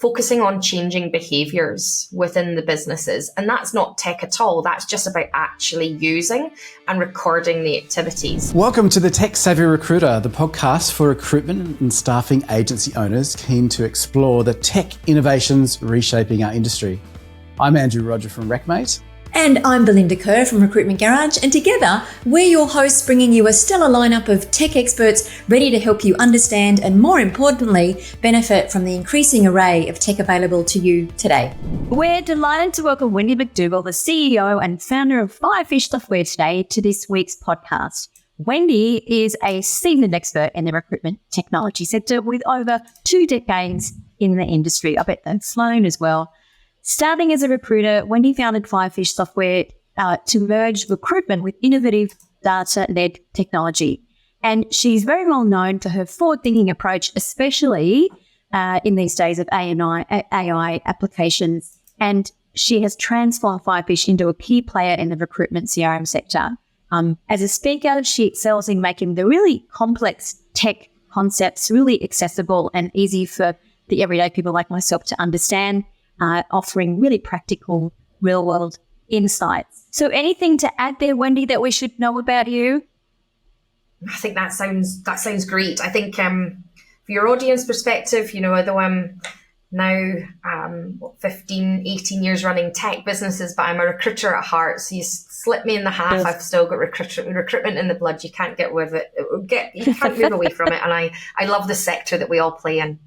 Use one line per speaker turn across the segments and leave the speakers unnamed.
focusing on changing behaviors within the businesses. And that's not tech at all. That's just about actually using and recording the activities.
Welcome to the Tech Savvy Recruiter, the podcast for recruitment and staffing agency owners keen to explore the tech innovations reshaping our industry. I'm Andrew Roger from recMate.
And I'm Belinda from Recruitment Garage, and together we're your hosts, bringing you a stellar lineup of tech experts ready to help you understand and, more importantly, benefit from the increasing array of tech available to you today.
We're delighted to welcome Wendy McDougall, the CEO and founder of Firefish Software, today to this week's podcast. Wendy is a seasoned expert in the recruitment technology sector with over 2 decades in the industry. I bet that's flown as well. Starting as a recruiter, Wendy founded Firefish Software to merge recruitment with innovative data-led technology. And she's very well known for her forward-thinking approach, especially in these days of AI applications. And she has transformed Firefish into a key player in the recruitment CRM sector. As a speaker, she excels in making the really complex tech concepts really accessible and easy for the everyday people like myself to understand, offering really practical, real-world insights. So anything to add there, Wendy, that we should know about you?
I think that sounds great. I think for your audience perspective, although I'm now 15, 18 years running tech businesses, but I'm a recruiter at heart. So you slip me in the half, I've still got recruitment in the blood. You can't get with it. You can't move away from it. And I love the sector that we all play in.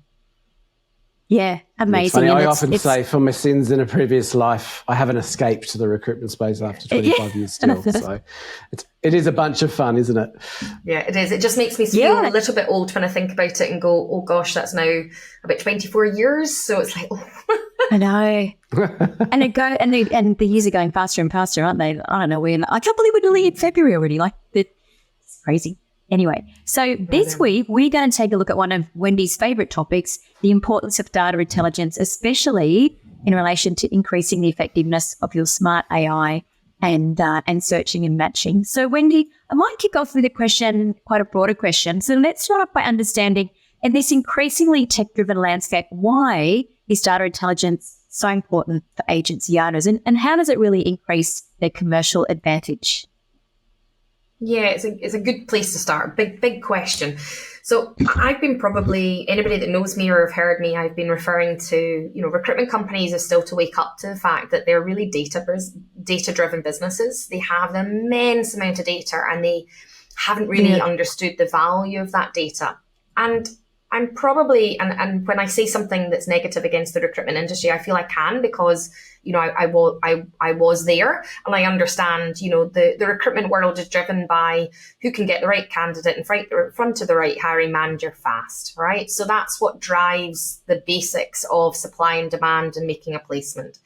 Yeah, amazing.
It's funny, I often say for my sins in a previous life, I haven't escaped the recruitment space after 25 years still. So it is a bunch of fun, isn't it?
Yeah, it is. It just makes me feel a little bit old when I think about it and go, oh gosh, that's now about 24 years. So it's like, oh.
I know. And the years are going faster and faster, aren't they? I don't know when. I can't believe we're nearly in February already. It's crazy. Anyway, so this week we're going to take a look at one of Wendy's favourite topics, the importance of data intelligence, especially in relation to increasing the effectiveness of your smart AI and searching and matching. So Wendy, I might kick off with a question, quite a broader question. So let's start off by understanding, in this increasingly tech-driven landscape, why is data intelligence so important for agency owners, and how does it really increase their commercial advantage?
Yeah, it's a good place to start. Big question. So I've been probably, anybody that knows me or have heard me, I've been referring to, recruitment companies are still to wake up to the fact that they're really data-driven businesses. They have an immense amount of data and they haven't really understood the value of that data. And I'm probably, and when I say something that's negative against the recruitment industry, I feel I can because, I was there and I understand, the recruitment world is driven by who can get the right candidate in front of the right hiring manager fast, right? So that's what drives the basics of supply and demand and making a placement.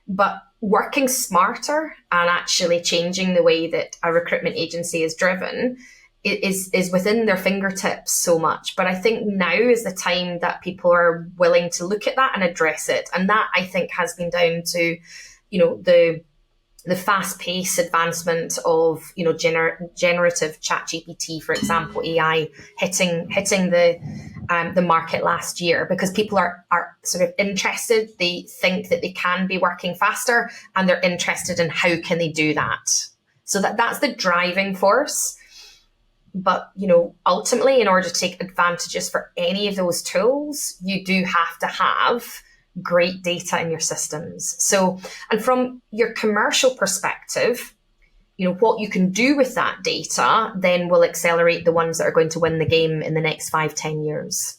But working smarter and actually changing the way that a recruitment agency is driven is within their fingertips so much. But I think now is the time that people are willing to look at that and address it. And that, I think, has been down to, the fast-paced advancement of, generative ChatGPT, for example, AI hitting the market last year, because people are sort of interested. They think that they can be working faster and they're interested in how can they do that. So that's the driving force. But, ultimately, in order to take advantages for any of those tools, you do have to have great data in your systems. So, and from your commercial perspective, what you can do with that data then will accelerate the ones that are going to win the game in the next 5-10 years.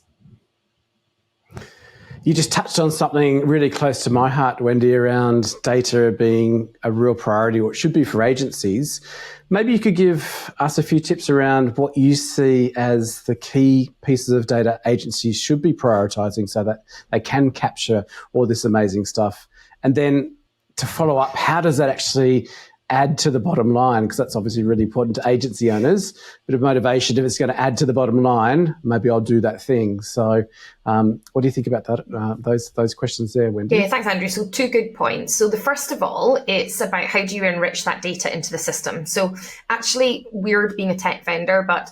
You just touched on something really close to my heart, Wendy, around data being a real priority, or it should be for agencies. Maybe you could give us a few tips around what you see as the key pieces of data agencies should be prioritising so that they can capture all this amazing stuff. And then to follow up, how does that actually add to the bottom line? Because that's obviously really important to agency owners. Bit of motivation, if it's going to add to the bottom line, maybe I'll do that thing. So what do you think about that? Those questions there, Wendy?
Yeah, thanks, Andrew. So 2 good points. So the first of all, it's about how do you enrich that data into the system? So actually, weird being a tech vendor, but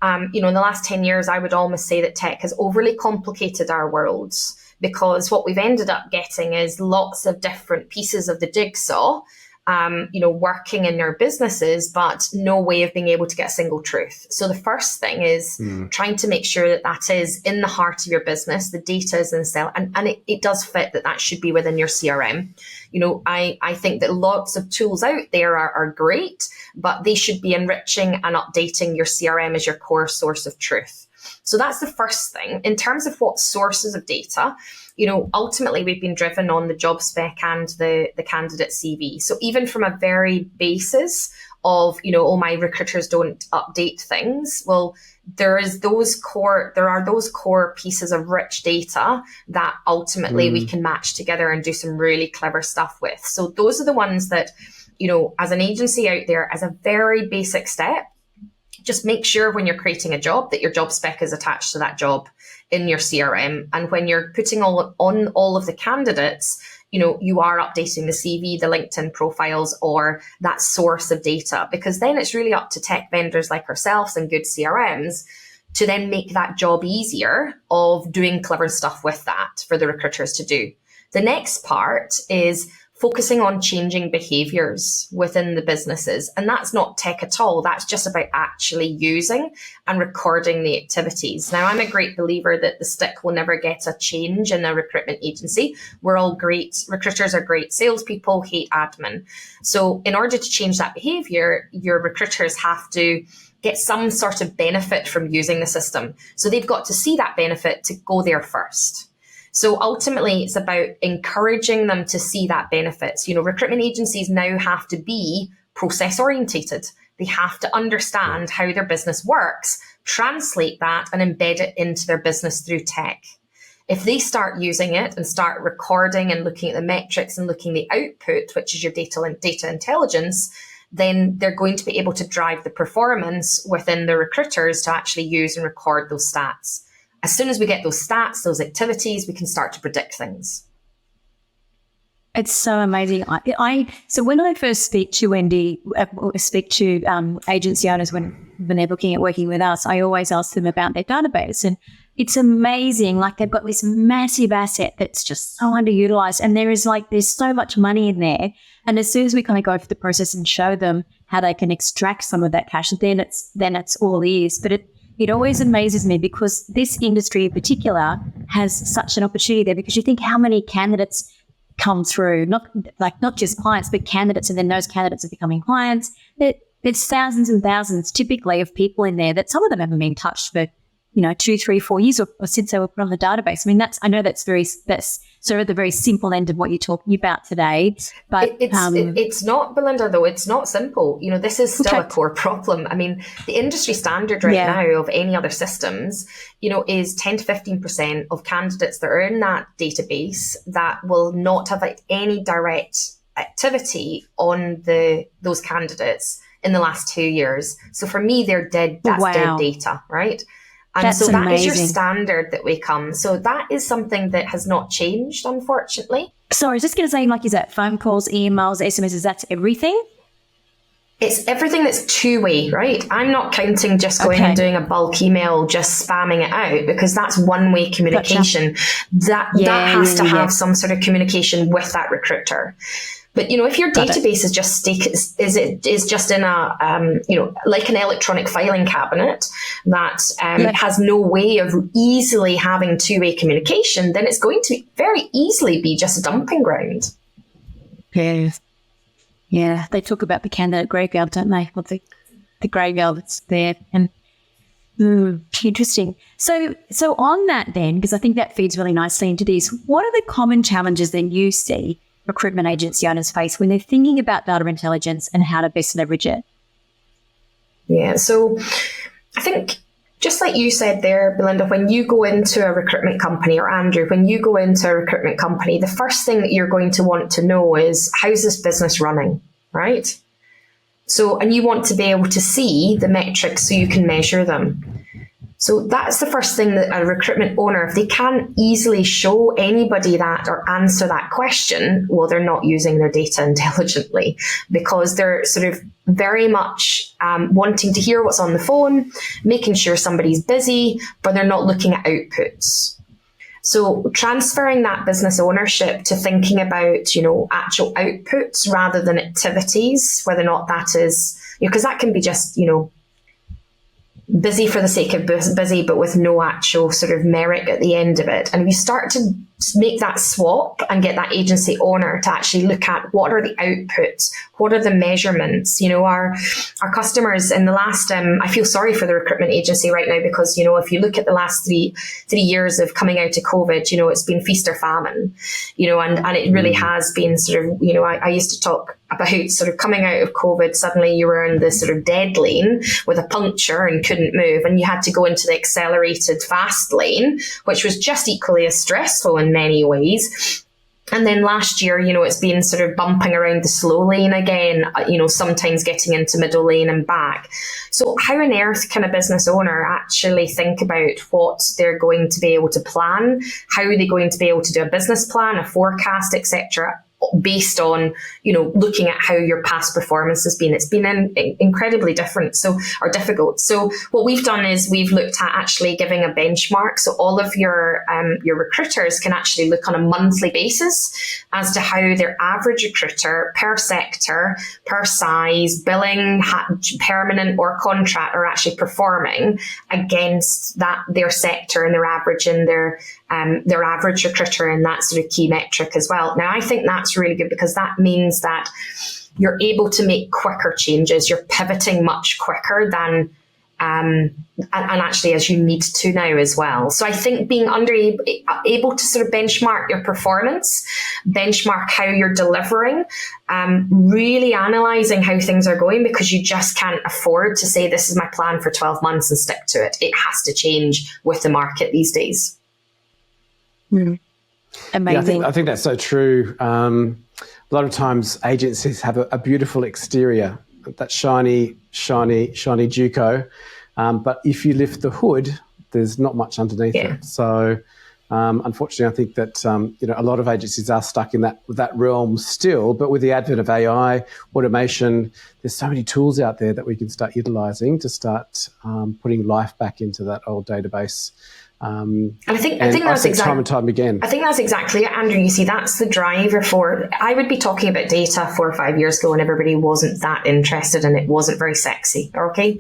in the last 10 years, I would almost say that tech has overly complicated our worlds because what we've ended up getting is lots of different pieces of the jigsaw, working in their businesses, but no way of being able to get a single truth. So the first thing is trying to make sure that that is in the heart of your business, the data is in the cell, and it does fit that should be within your CRM. I think that lots of tools out there are great, but they should be enriching and updating your CRM as your core source of truth. So that's the first thing. In terms of what sources of data, ultimately we've been driven on the job spec and the candidate CV. So even from a very basis of, my recruiters don't update things, well, there are those core pieces of rich data that ultimately we can match together and do some really clever stuff with. So those are the ones that, as an agency out there, as a very basic step, just make sure when you're creating a job that your job spec is attached to that job in your CRM. And when you're putting on all of the candidates, you are updating the CV, the LinkedIn profiles, or that source of data, because then it's really up to tech vendors like ourselves and good CRMs to then make that job easier of doing clever stuff with that for the recruiters to do. The next part is focusing on changing behaviors within the businesses. And that's not tech at all. That's just about actually using and recording the activities. Now, I'm a great believer that the stick will never get a change in a recruitment agency. We're all great. Recruiters are great salespeople, hate admin. So in order to change that behavior, your recruiters have to get some sort of benefit from using the system. So they've got to see that benefit to go there first. So ultimately, it's about encouraging them to see that benefits. Recruitment agencies now have to be process orientated. They have to understand how their business works, translate that and embed it into their business through tech. If they start using it and start recording and looking at the metrics and looking at the output, which is your data intelligence, then they're going to be able to drive the performance within the recruiters to actually use and record those stats. As soon as we get those stats, those activities, we can start to predict things.
It's so amazing. So when I first speak to Wendy, agency owners when they're looking at working with us, I always ask them about their database, and it's amazing. Like, they've got this massive asset that's just so underutilized, and there's so much money in there. And as soon as we kind of go through the process and show them how they can extract some of that cash, then it's all ears. But it always amazes me, because this industry in particular has such an opportunity there, because you think how many candidates come through, not just clients, but candidates, and then those candidates are becoming clients. There's thousands and thousands typically of people in there that some of them haven't been touched for 2, 3, 4 years or since they were put on the database. I mean, that's sort of the very simple end of what you're talking about today. But
it's not, Belinda, though. It's not simple. This is still a core problem. I mean, the industry standard now of any other systems, is 10 to 15% of candidates that are in that database that will not have any direct activity on those candidates in the last 2 years. So for me, they're dead. That's dead data, right? And
that's
so that
amazing.
is your standard that we come. So that is something that has not changed, unfortunately.
So I was just going to say, is that phone calls, emails, SMSs, that's everything?
It's everything that's two-way, right? I'm not counting just going and doing a bulk email, just spamming it out, because that's one-way communication. Gotcha. That has to have some sort of communication with that recruiter. But, if your database is just is just in a, like an electronic filing cabinet that has no way of easily having two-way communication, then it's going to very easily be just a dumping ground.
Yeah, they talk about the candidate graveyard, don't they? Well, the graveyard that's there. And interesting. So on that then, because I think that feeds really nicely into this, what are the common challenges that you see recruitment agency owners face when they're thinking about data intelligence and how to best leverage it?
Yeah, so I think just like you said there, Belinda, when you go into a recruitment company, or Andrew, when you go into a recruitment company, the first thing that you're going to want to know is, how's this business running, right? So, and you want to be able to see the metrics so you can measure them. So that's the first thing that a recruitment owner, if they can't easily show anybody that or answer that question, well, they're not using their data intelligently, because they're sort of very much wanting to hear what's on the phone, making sure somebody's busy, but they're not looking at outputs. So transferring that business ownership to thinking about, actual outputs rather than activities, whether or not that is, because that can be just, busy for the sake of busy, but with no actual sort of merit at the end of it. And if you start to make that swap and get that agency owner to actually look at what are the outputs, what are the measurements, our customers in the last, I feel sorry for the recruitment agency right now because, if you look at the last three years of coming out of COVID, it's been feast or famine, and it really has been sort of, I used to talk about sort of coming out of COVID, suddenly you were in the sort of dead lane with a puncture and couldn't move, and you had to go into the accelerated fast lane, which was just equally as stressful in many ways. And then last year, it's been sort of bumping around the slow lane again, sometimes getting into middle lane and back. So how on earth can a business owner actually think about what they're going to be able to plan? How are they going to be able to do a business plan, a forecast, etc., based on, looking at how your past performance has been? It's been incredibly difficult. So what we've done is we've looked at actually giving a benchmark. So all of your recruiters can actually look on a monthly basis as to how their average recruiter per sector, per size, billing, permanent or contract, are actually performing against their sector and their average and their average recruiter in that sort of key metric as well. Now, I think that's really good because that means that you're able to make quicker changes. You're pivoting much quicker than, and actually as you need to now as well. So I think being able to sort of benchmark your performance, benchmark how you're delivering, really analysing how things are going, because you just can't afford to say, this is my plan for 12 months and stick to it. It has to change with the market these days.
Amazing.
Yeah, I think that's so true. A lot of times agencies have a beautiful exterior, that shiny Duco, but if you lift the hood, there's not much underneath it. So unfortunately, I think that a lot of agencies are stuck in that realm still. But with the advent of AI, automation, there's so many tools out there that we can start utilising to start putting life back into that old database.
And I think that's exactly
time and time again.
I think that's exactly it, Andrew. You see, that's the driver for. I would be talking about data 4 or 5 years ago, and everybody wasn't that interested, and it wasn't very sexy. Okay,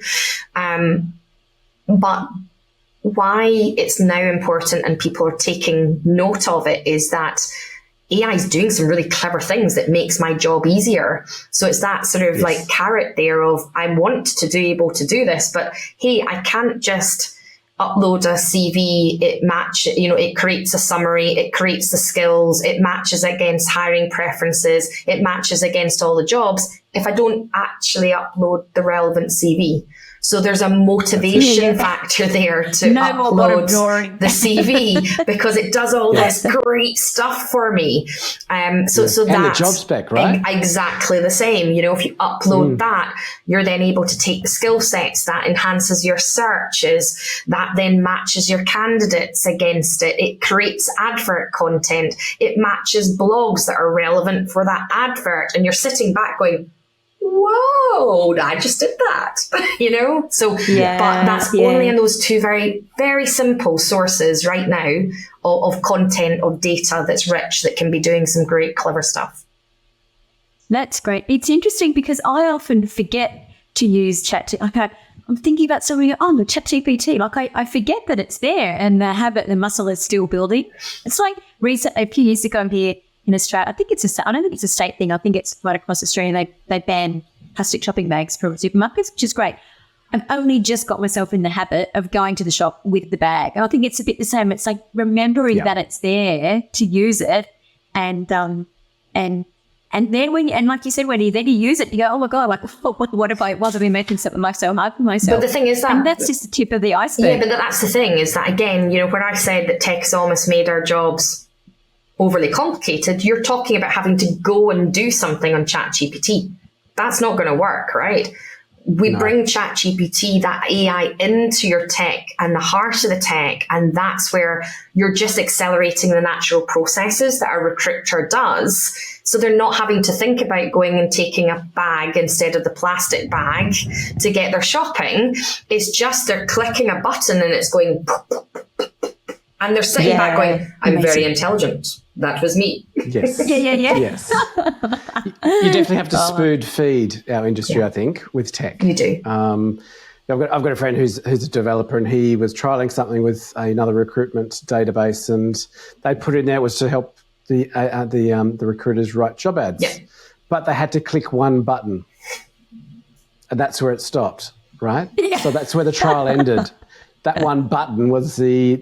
but why it's now important and people are taking note of it is that AI is doing some really clever things that makes my job easier. So it's that sort of like carrot there of, I want to be able to do this, but hey, I can't just upload a CV, it creates a summary, it creates the skills, it matches against hiring preferences, it matches against all the jobs if I don't actually upload the relevant CV. So there's a motivation factor there to upload the CV because it does all this great stuff for me. So
and
that's
the job spec, right?
Exactly the same. If you upload that, you're then able to take the skill sets that enhances your searches, that then matches your candidates against it. It creates advert content. It matches blogs that are relevant for that advert. And you're sitting back going, whoa, I just did that, So, but that's only in those two very, very simple sources right now of content, of data that's rich, that can be doing some great, clever stuff.
That's great. It's interesting because I often forget to use ChatGPT. I'm thinking about something, the ChatGPT. I forget that it's there and the habit, the muscle is still building. It's like a few years ago here in Australia, I don't think it's a state thing. I think it's right across Australia. They ban plastic shopping bags from supermarkets, which is great. I've only just got myself in the habit of going to the shop with the bag. And I think it's a bit the same. It's like remembering that it's there to use it. And then like you said, when you use it, you go, oh my God, what if I wasn't been making something so hard for myself?
But the thing is that,
and that's just the tip of the iceberg.
Yeah, but that's the thing is that, again, when I said that tech has almost made our jobs overly complicated, you're talking about having to go and do something on ChatGPT. That's not going to work, right? We bring ChatGPT, that AI, into your tech and the heart of the tech, and that's where you're just accelerating the natural processes that a recruiter does. So they're not having to think about going and taking a bag instead of the plastic bag to get their shopping. It's just they're clicking a button and it's going And they're sitting back going, I'm
amazing.
very intelligent. That was me.
Yes.
Yeah.
Yes. You definitely have to spoon feed our industry, I think, with tech.
You do.
I've got a friend who's a developer, and he was trialing something with another recruitment database, and they put in there was to help the recruiters write job ads.
Yeah.
But they had to click one button, and that's where it stopped, right?
Yeah.
So that's where the trial ended. That one button was the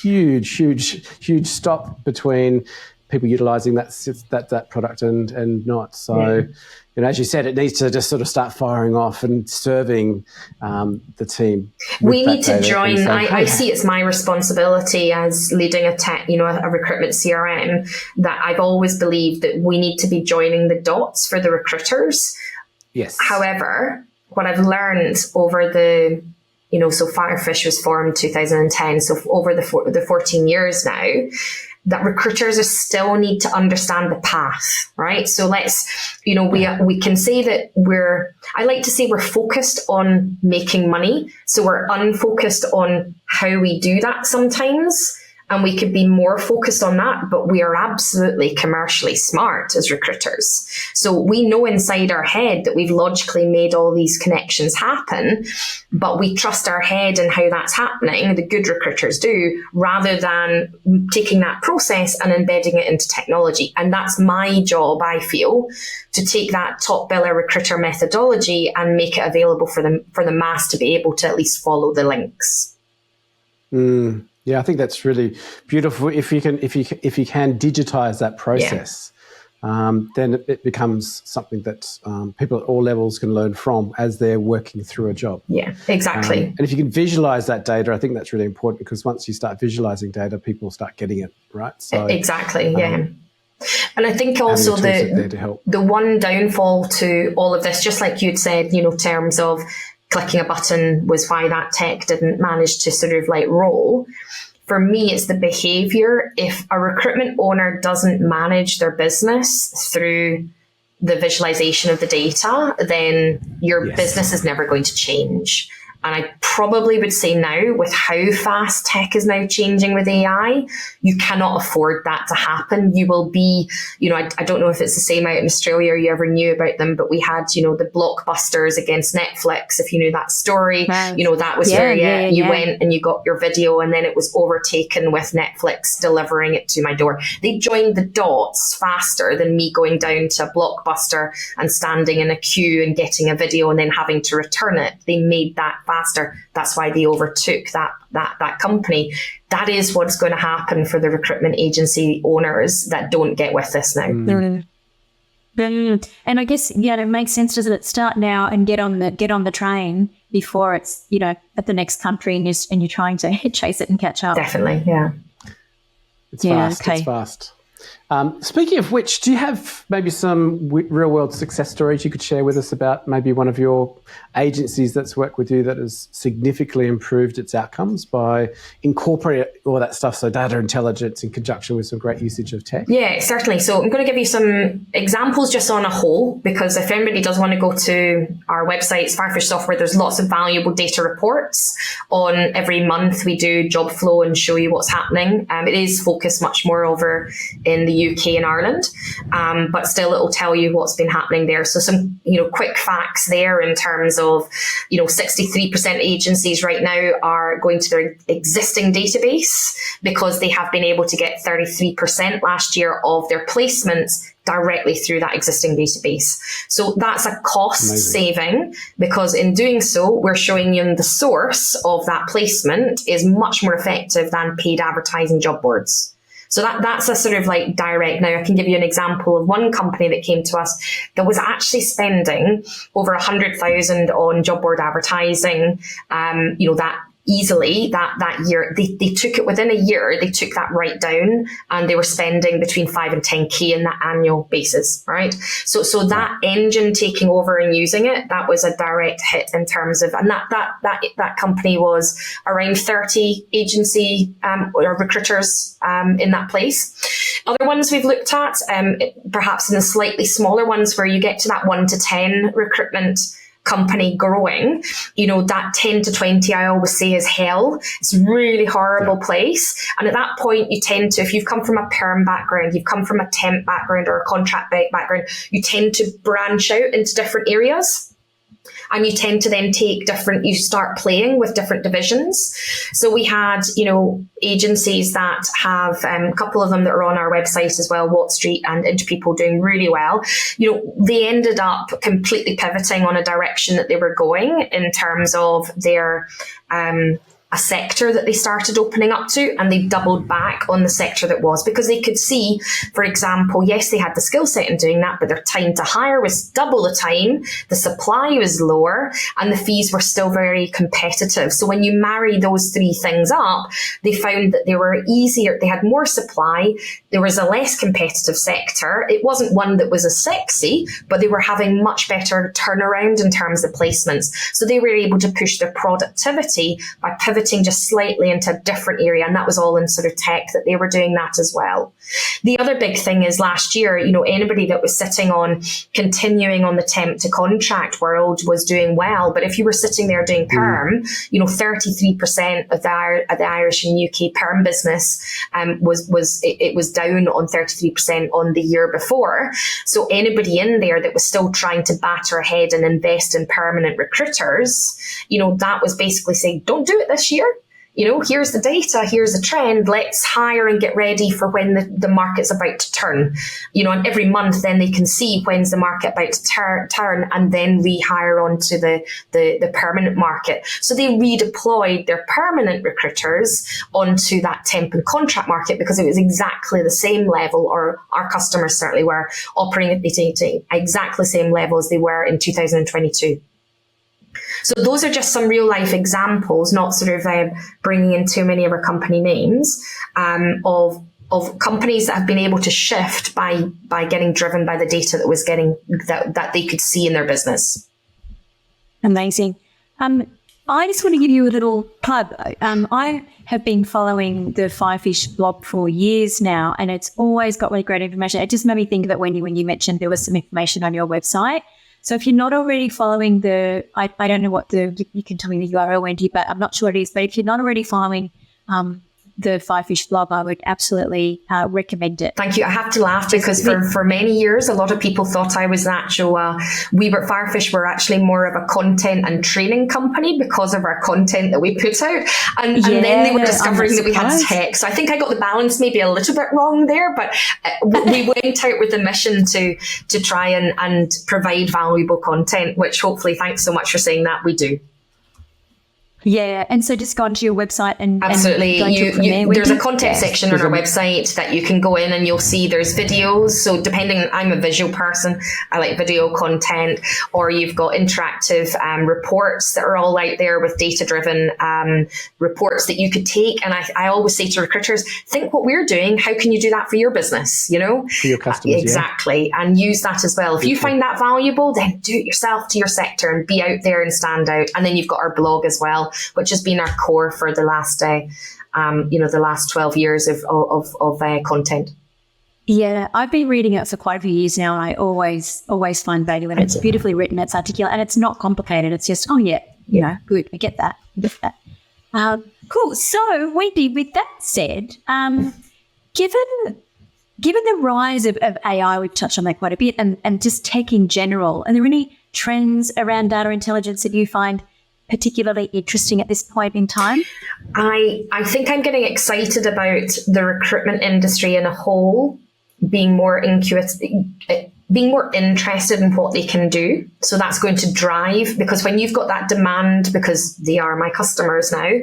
huge stop between people utilising that product and not. So, as you said, it needs to just sort of start firing off and serving the team.
We need to join. I see it's my responsibility as leading a tech, a recruitment CRM, that I've always believed that we need to be joining the dots for the recruiters.
Yes.
However, what I've learned over the so Firefish was formed 2010. So over the 14 years now, that recruiters still need to understand the path, right? So let's, we can say that I like to say we're focused on making money. So we're unfocused on how we do that sometimes. And we could be more focused on that, but we are absolutely commercially smart as recruiters. So we know inside our head that we've logically made all these connections happen, but we trust our head and how that's happening, the good recruiters do, rather than taking that process and embedding it into technology. And that's my job, I feel, to take that top biller recruiter methodology and make it available for the mass to be able to at least follow the links.
Yeah, I think that's really beautiful. If you can digitize that process, then it becomes something that people at all levels can learn from as they're working through a job.
Yeah, exactly.
And if you can visualize that data, I think that's really important, because once you start visualizing data, people start getting it, right? So
exactly, yeah. And I think also the one downfall to all of this, just like you'd said, terms of clicking a button was why that tech didn't manage to sort of roll. For me, it's the behavior. If a recruitment owner doesn't manage their business through the visualization of the data, then your business is never going to change. And I probably would say now, with how fast tech is now changing with AI, you cannot afford that to happen. You will be, I don't know if it's the same out in Australia or you ever knew about them, but we had, the blockbusters against Netflix, if you knew that story. Right. That was where you went and you got your video, and then it was overtaken with Netflix delivering it to my door. They joined the dots faster than me going down to a Blockbuster and standing in a queue and getting a video and then having to return it. They made that faster. That's why they overtook that company. That is what's going to happen for the recruitment agency owners that don't get with this now.
And I guess it makes sense, doesn't it? Start now and get on the train before it's at the next country and you're trying to chase it and catch up.
Definitely, yeah.
It's fast. Okay. It's fast. Speaking of which, do you have maybe some real-world success stories you could share with us about maybe one of your agencies that's worked with you that has significantly improved its outcomes by incorporating all that stuff, so data intelligence in conjunction with some great usage of tech?
Yeah, certainly. So I'm going to give you some examples just on a whole, because if anybody does want to go to our website, Firefish Software, there's lots of valuable data reports on every month. We do job flow and show you what's happening. It is focused much more over in the UK and Ireland, but still it will tell you what's been happening there. So some, quick facts there in terms of, 63% agencies right now are going to their existing database because they have been able to get 33% last year of their placements directly through that existing database. So that's a cost saving, because in doing so, we're showing you the source of that placement is much more effective than paid advertising job boards. So that's a sort of direct. Now I can give you an example of one company that came to us that was actually spending over 100,000 on job board advertising, that easily that year. They took it within a year, they took that right down, and they were spending between 5 and 10K in that annual basis, right? So that engine taking over and using it, that was a direct hit in terms of, and that company was around 30 agency or recruiters in that place. Other ones we've looked at, perhaps in the slightly smaller ones where you get to that 1 to 10 recruitment company growing, that 10 to 20, I always say, is hell. It's a really horrible place. And at that point, you tend to, if you've come from a perm background, you've come from a temp background or a contract background, you tend to branch out into different areas. And you tend to then you start playing with different divisions. So we had, agencies that have a couple of them that are on our website as well, Watt Street and Into People, doing really well. They ended up completely pivoting on a direction that they were going in terms of their, a sector that they started opening up to, and they doubled back on the sector that was, because they could see, for example, yes, they had the skill set in doing that, but their time to hire was double the time, the supply was lower, and the fees were still very competitive. So when you marry those three things up, they found that they were easier, they had more supply, there was a less competitive sector. It wasn't one that was as sexy, but they were having much better turnaround in terms of placements. So they were able to push their productivity by pivoting just slightly into a different area. And that was all in sort of tech that they were doing that as well. The other big thing is last year, anybody that was sitting on continuing on the temp to contract world was doing well. But if you were sitting there doing perm, 33% of the Irish and UK perm business was down on 33% on the year before. So anybody in there that was still trying to batter ahead and invest in permanent recruiters, that was basically saying, don't do it this year. Here's the data, here's the trend, let's hire and get ready for when the market's about to turn. And every month then they can see when's the market about to turn and then rehire onto the permanent market. So they redeployed their permanent recruiters onto that temp and contract market because it was exactly the same level, or our customers certainly were operating at exactly the same level as they were in 2022. So those are just some real life examples, not sort of bringing in too many of our company names, of companies that have been able to shift by getting driven by the data that they could see in their business.
Amazing. I just want to give you a little plug. I have been following the Firefish blog for years now, and it's always got really great information. It just made me think of it, Wendy, when you mentioned there was some information on your website. So if you're not already following I don't know you can tell me the URL, Wendy, but I'm not sure it is. But if you're not already following the Firefish blog, I would absolutely recommend it.
Thank you. I have to laugh because for many years, a lot of people thought I was an actual, Firefish were actually more of a content and training company because of our content that we put out. And then they were discovering that we had tech. So I think I got the balance maybe a little bit wrong there, but we went out with the mission to try and provide valuable content, which hopefully, thanks so much for saying that, we do.
Yeah, and so just go onto your website and
absolutely. There's a content section on our website that you can go in and you'll see there's videos. So depending, I'm a visual person, I like video content, or you've got interactive reports that are all out there with data-driven reports that you could take. And I always say to recruiters, think what we're doing, how can you do that for your business,
For your customers,
exactly, and use that as well. If you find that valuable, then do it yourself to your sector and be out there and stand out. And then you've got our blog as well, which has been our core for the last, the last 12 years of content.
Yeah, I've been reading it for quite a few years now, and I always find value in it. It's beautifully written, it's articulate, and it's not complicated. It's just, good, I get that. Cool. So, Wendy, with that said, given the rise of AI, we've touched on that quite a bit, and just tech in general, are there any trends around data intelligence that you find particularly interesting at this point in time?
I think I'm getting excited about the recruitment industry in a whole being more being more interested in what they can do. So that's going to drive, because when you've got that demand, because they are my customers now,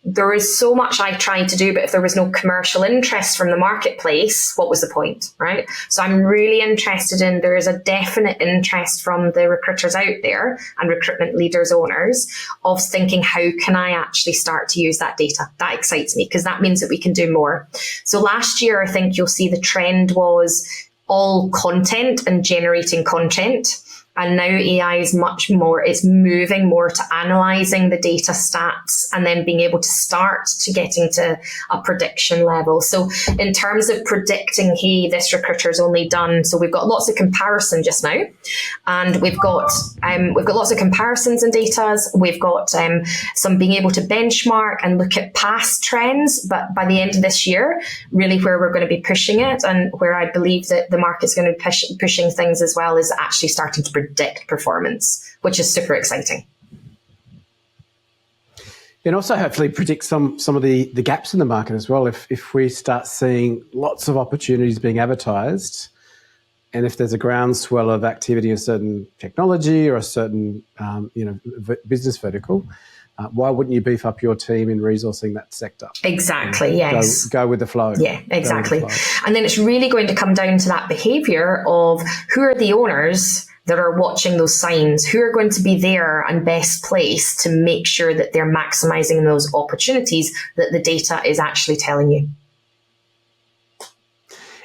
there is so much I tried to do, but if there was no commercial interest from the marketplace, what was the point, right? So I'm really interested in, there is a definite interest from the recruiters out there and recruitment leaders, owners, of thinking, how can I actually start to use that data? That excites me because that means that we can do more. So last year, I think you'll see the trend was all content and generating content. And now AI is much more, it's moving more to analysing the data stats and then being able to start to getting to a prediction level. So in terms of predicting, hey, this recruiter's only done, so we've got lots of comparison just now. And we've got lots of comparisons in data. We've got some being able to benchmark and look at past trends. But by the end of this year, really where we're going to be pushing it, and where I believe that the market's going to be pushing things as well, is actually starting to predict performance, which is super exciting.
And also hopefully predict some of the gaps in the market as well. If we start seeing lots of opportunities being advertised, and if there's a groundswell of activity in a certain technology or a certain business vertical, why wouldn't you beef up your team in resourcing that sector?
Exactly, yes.
Go with the flow.
Yeah, exactly. And then it's really going to come down to that behaviour of who are the owners that are watching those signs, who are going to be there and best placed to make sure that they're maximising those opportunities that the data is actually telling you.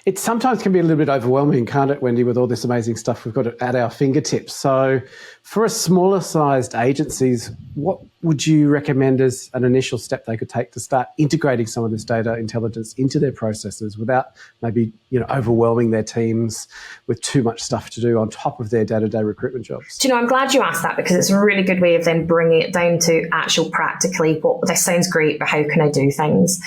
It sometimes can be a little bit overwhelming, can't it, Wendy, with all this amazing stuff we've got at our fingertips. So for a smaller sized agencies, what would you recommend as an initial step they could take to start integrating some of this data intelligence into their processes without maybe overwhelming their teams with too much stuff to do on top of their day-to-day recruitment jobs?
I'm glad you asked that, because it's a really good way of then bringing it down to actual practically, this sounds great, but how can I do things?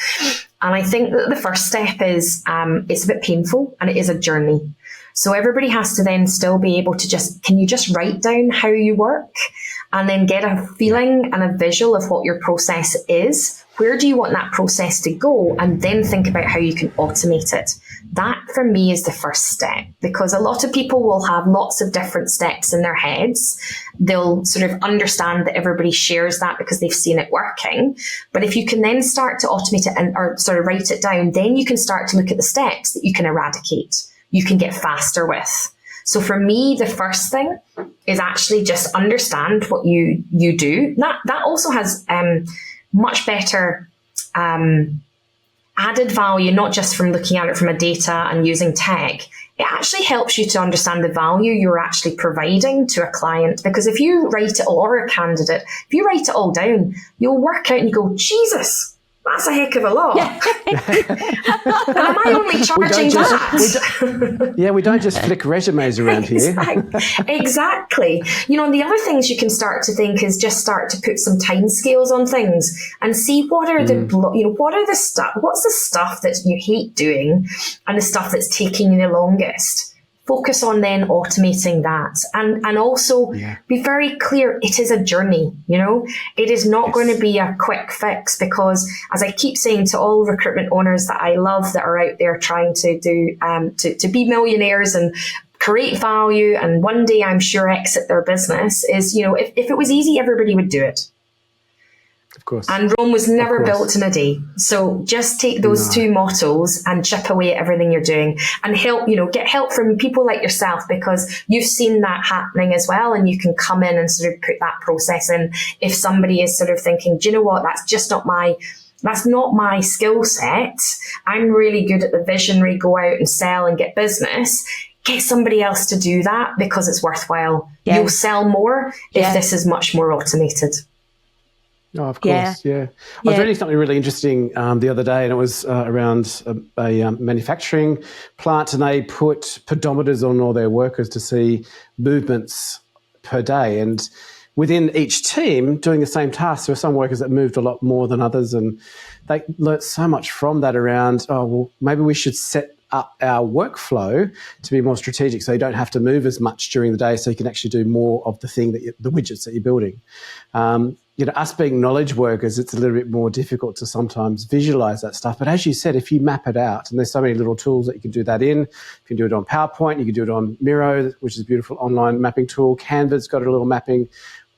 And I think that the first step is it's a bit painful, and it is a journey. So everybody has to then still be able to can you just write down how you work and then get a feeling and a visual of what your process is? Where do you want that process to go? And then think about how you can automate it. That for me is the first step, because a lot of people will have lots of different steps in their heads. They'll sort of understand that everybody shares that because they've seen it working. But if you can then start to automate it or sort of write it down, then you can start to look at the steps that you can eradicate, you can get faster with. So for me, the first thing is actually just understand what you do. That also has much better added value, not just from looking at it from a data and using tech. It actually helps you to understand the value you're actually providing to a client. Because if you write it all, or a candidate, if you write it all down, you'll work out and you go, Jesus, that's a heck of a lot. And am I only charging that?
We don't just flick resumes around here.
Exactly. And the other things you can start to think is just start to put some time scales on things and see what are what's the stuff that you hate doing and the stuff that's taking you the longest. Focus on then automating that, and also be very clear. It is a journey, It is not going to be a quick fix, because as I keep saying to all recruitment owners that I love that are out there trying to do to be millionaires and create value, and one day I'm sure exit their business, is if it was easy, everybody would do it.
Of course.
And Rome was never built in a day. So just take those two mottos and chip away at everything you're doing, and help, get help from people like yourself, because you've seen that happening as well. And you can come in and sort of put that process in. If somebody is sort of thinking, do you know what, that's not my skill set. I'm really good at the visionary, go out and sell and get business. Get somebody else to do that, because it's worthwhile. Yeah. You'll sell more if this is much more automated.
Oh, of course, I was reading something really interesting the other day, and it was around a manufacturing plant, and they put pedometers on all their workers to see movements per day. And within each team doing the same task, there were some workers that moved a lot more than others, and they learnt so much from that around, maybe we should set up our workflow to be more strategic, so you don't have to move as much during the day, so you can actually do more of the widgets that you're building. Us being knowledge workers, it's a little bit more difficult to sometimes visualize that stuff. But as you said, if you map it out, and there's so many little tools that you can do that in. You can do it on PowerPoint, you can do it on Miro, which is a beautiful online mapping tool. Canva's got a little mapping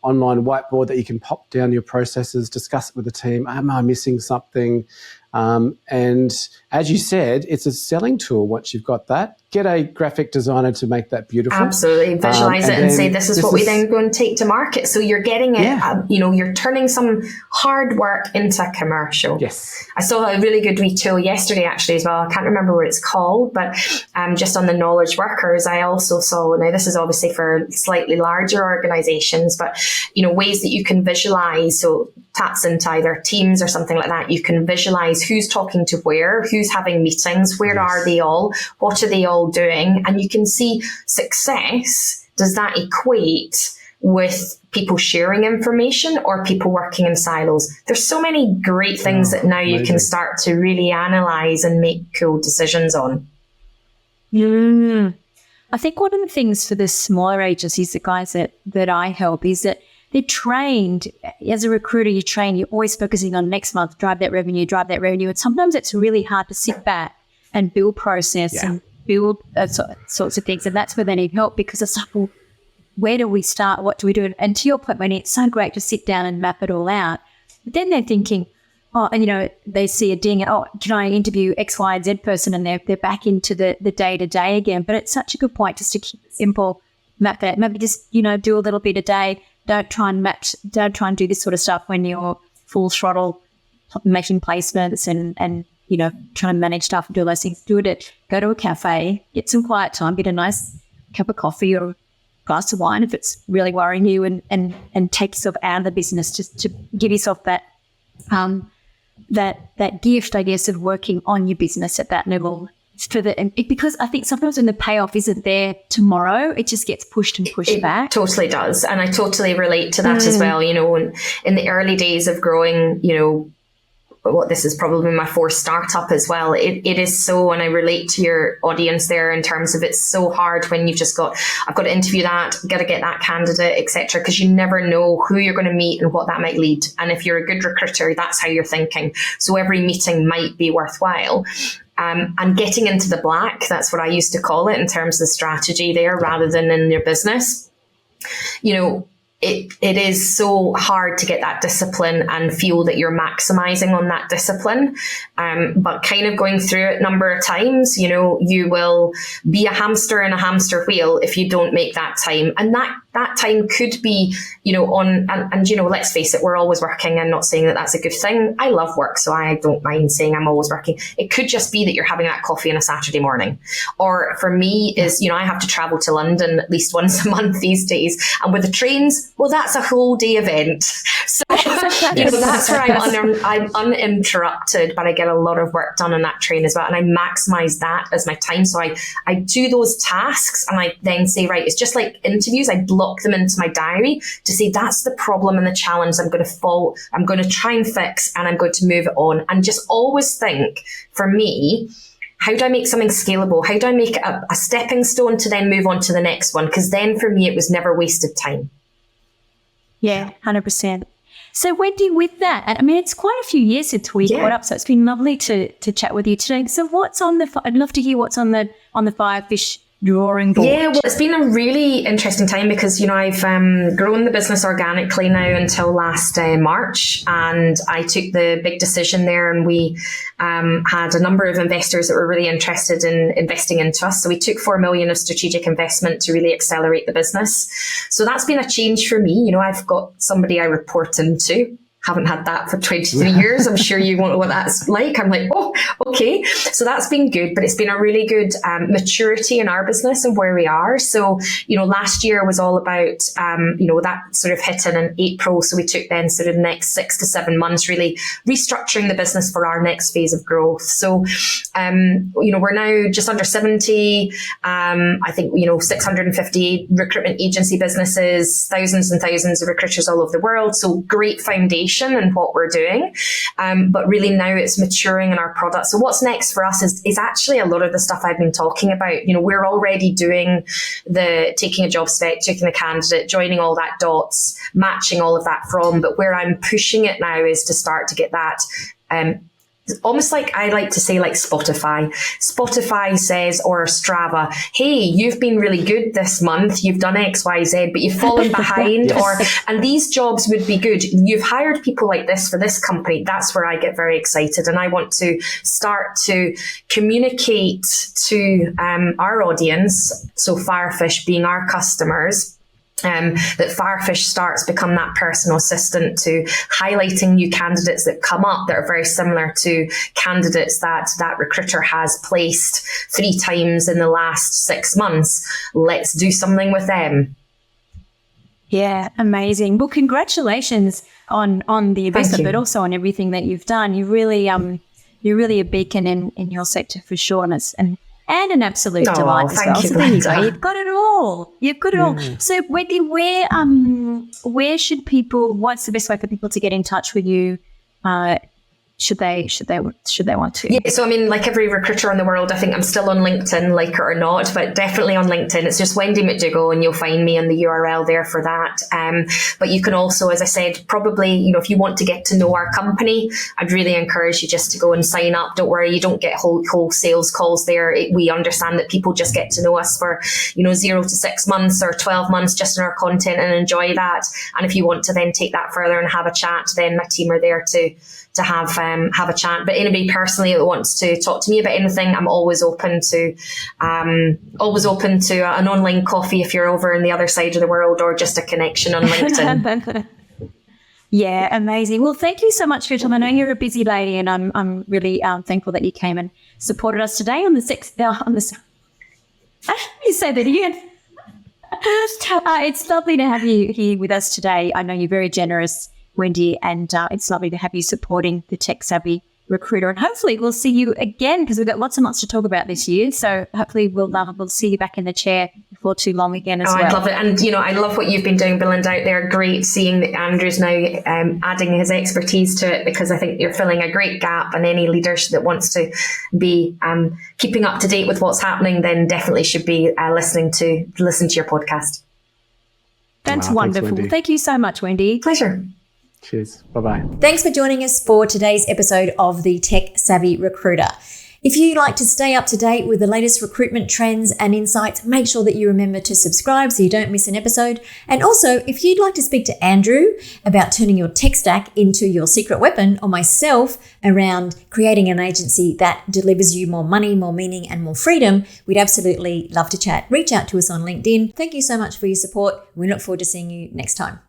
online whiteboard that you can pop down your processes, discuss it with the team. Am I missing something? And as you said, it's a selling tool. Once you've got that, get a graphic designer to make that beautiful.
Absolutely. Visualize it and say, this is what we then go and take to market. So you're getting it, you're turning some hard work into a commercial.
Yes.
I saw a really good wee tool yesterday actually as well. I can't remember what it's called, but just on the knowledge workers, I also saw, now this is obviously for slightly larger organizations, but ways that you can visualize. So taps into either Teams or something like that. You can visualize who's talking to where, who's having meetings, where are they all, what are they all doing, and you can see success. Does that equate with people sharing information or people working in silos? There's so many great things that now you can start to really analyze and make cool decisions on.
I think one of the things for the smaller agencies, the guys that I help, is that they're trained, as a recruiter, you're always focusing on next month, drive that revenue. And sometimes it's really hard to sit back and build process and build sorts of things. And that's where they need help, because it's like, well, where do we start? What do we do? And to your point, Wendy, it's so great to sit down and map it all out. But then they're thinking, they see a ding, can I interview X, Y, and Z person? And they're back into the day-to-day again. But it's such a good point just to keep it simple, map that. Maybe just, do a little bit a day. Don't try and do this sort of stuff when you're full throttle making placements and trying to manage stuff and do those things. Go to a cafe, get some quiet time, get a nice cup of coffee or a glass of wine if it's really worrying you, and take yourself out of the business just to give yourself that gift, I guess, of working on your business at that level. Because I think sometimes when the payoff isn't there tomorrow, it just gets pushed back.
It totally does. And I totally relate to that as well. In the early days of growing, this is probably my fourth startup as well. It is so, and I relate to your audience there in terms of it's so hard when you've just I've got to interview that, got to get that candidate, etc. Because you never know who you're going to meet and what that might lead. And if you're a good recruiter, that's how you're thinking. So every meeting might be worthwhile. And getting into the black, that's what I used to call it in terms of the strategy there, rather than in your business. It is so hard to get that discipline and feel that you're maximizing on that discipline. But kind of going through it a number of times, you will be a hamster in a hamster wheel if you don't make that time. And that time could be, let's face it, we're always working. I'm not saying that that's a good thing. I love work, so I don't mind saying I'm always working. It could just be that you're having that coffee on a Saturday morning. Or for me is, I have to travel to London at least once a month these days. And with the trains, well, that's a whole day event. So, that's where I'm uninterrupted, but I get a lot of work done on that train as well. And I maximize that as my time. So I do those tasks and I then say, right, it's just like interviews. I block them into my diary to say, that's the problem and the challenge I'm going to try and fix, and I'm going to move it on. And just always think, for me, how do I make something scalable? How do I make it a stepping stone to then move on to the next one? Because then for me, it was never wasted time.
Yeah, 100%. So Wendy, with that, and I mean, it's quite a few years since we caught up, so it's been lovely to chat with you today. So I'd love to hear what's on the Firefish drawing board.
Yeah, well, it's been a really interesting time because, I've grown the business organically now until last March, and I took the big decision there, and we had a number of investors that were really interested in investing into us. So we took 4 million of strategic investment to really accelerate the business. So that's been a change for me. I've got somebody I report into. Haven't had that for 23 years. I'm sure you won't know what that's like. I'm like, oh, okay. So that's been good, but it's been a really good maturity in our business and where we are. So, last year was all about, that sort of hit in April. So we took then sort of the next 6 to 7 months really restructuring the business for our next phase of growth. So, we're now just under 70, I think, 650 recruitment agency businesses, thousands and thousands of recruiters all over the world. So great foundation and what we're doing. But really now it's maturing in our product. So what's next for us is actually a lot of the stuff I've been talking about. We're already doing taking a job spec, checking the candidate, joining all that dots, matching all of that from. But where I'm pushing it now is to start to get that almost like I like to say, like Spotify. Spotify says, or Strava, hey, you've been really good this month. You've done X, Y, Z, but you've fallen behind. And these jobs would be good. You've hired people like this for this company. That's where I get very excited. And I want to start to communicate to our audience, so Firefish being our customers, that Firefish starts become that personal assistant to highlighting new candidates that come up that are very similar to candidates that recruiter has placed 3 times in the last 6 months. Let's do something with them.
Yeah, amazing. Well, congratulations on the investment, but also on everything that you've done. You're really a beacon in your sector for sure, and an absolute delight as well. So there you go. You've got it all. You've got it all. So Wendy, where should people? What's the best way for people to get in touch with you? Should they want to?
Yeah, so I mean, like every recruiter in the world, I think I'm still on LinkedIn, like it or not, but definitely on LinkedIn. It's just Wendy McDougall, and you'll find me on the URL there for that. But you can also, as I said, probably, if you want to get to know our company, I'd really encourage you just to go and sign up. Don't worry, you don't get whole sales calls there. We understand that people just get to know us for 0 to 6 months or 12 months just in our content and enjoy that. And if you want to then take that further and have a chat, then my team are there to have a chat. But anybody personally that wants to talk to me about anything, I'm always open to an online coffee if you're over in the other side of the world, or just a connection on LinkedIn.
Yeah, amazing. Well, thank you so much for your time. I know you're a busy lady, and I'm really thankful that you came and supported us today on the you say that again. It's lovely to have you here with us today. I know you're very generous, Wendy, and it's lovely to have you supporting the Tech Savvy Recruiter. And hopefully we'll see you again, because we've got lots and lots to talk about this year. So hopefully we'll see you back in the chair before too long again as well.
I love it. And, I love what you've been doing, Belinda, out there. Great seeing that Andrew's now adding his expertise to it, because I think you're filling a great gap, and any leader that wants to be keeping up to date with what's happening, then definitely should be listen to your podcast.
That's wonderful. Thank you so much, Wendy.
Pleasure.
Cheers. Bye-bye.
Thanks for joining us for today's episode of the Tech Savvy Recruiter. If you'd like to stay up to date with the latest recruitment trends and insights, make sure that you remember to subscribe so you don't miss an episode. And also, if you'd like to speak to Andrew about turning your tech stack into your secret weapon, or myself around creating an agency that delivers you more money, more meaning, and more freedom, we'd absolutely love to chat. Reach out to us on LinkedIn. Thank you so much for your support. We look forward to seeing you next time.